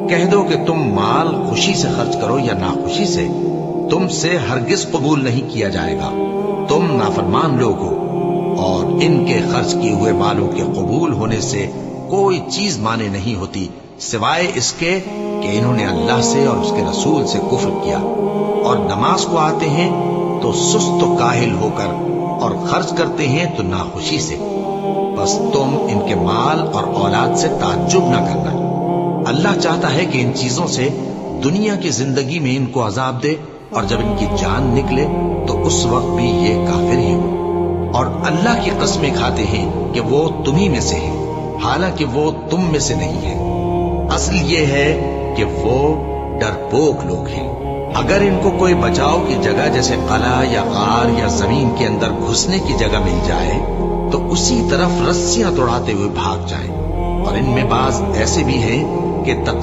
کہہ دو کہ تم مال خوشی سے خرچ کرو یا ناخوشی سے، تم سے ہرگز قبول نہیں کیا جائے گا، تم نافرمان لوگ ہو۔ اور ان کے خرچ کیے ہوئے مالوں کے قبول ہونے سے کوئی چیز مانے نہیں ہوتی سوائے اس کے کہ انہوں نے اللہ سے اور اس کے رسول سے کفر کیا، اور نماز کو آتے ہیں تو سست و کاہل ہو کر، اور خرچ کرتے ہیں تو ناخوشی سے۔ بس تم ان کے مال اور اولاد سے تعجب نہ کرنا، اللہ چاہتا ہے کہ ان چیزوں سے دنیا کی زندگی میں ان کو عذاب دے، اور جب ان کی جان نکلے تو اس وقت بھی یہ کافر ہی ہو، اور اللہ کی قسمیں کھاتے ہیں کہ وہ تمہیں میں سے ہیں، حالانکہ وہ تم میں سے نہیں ہے۔ اصل یہ ہے کہ وہ ڈرپوک لوگ ہیں۔ اگر ان کو کوئی بچاؤ کی جگہ جیسے قلعہ یا غار یا زمین کے اندر گھسنے کی جگہ مل جائے تو اسی طرف رسیاں توڑاتے ہوئے بھاگ جائیں، اور ان میں بعض ایسے بھی ہیں کہ تقسیم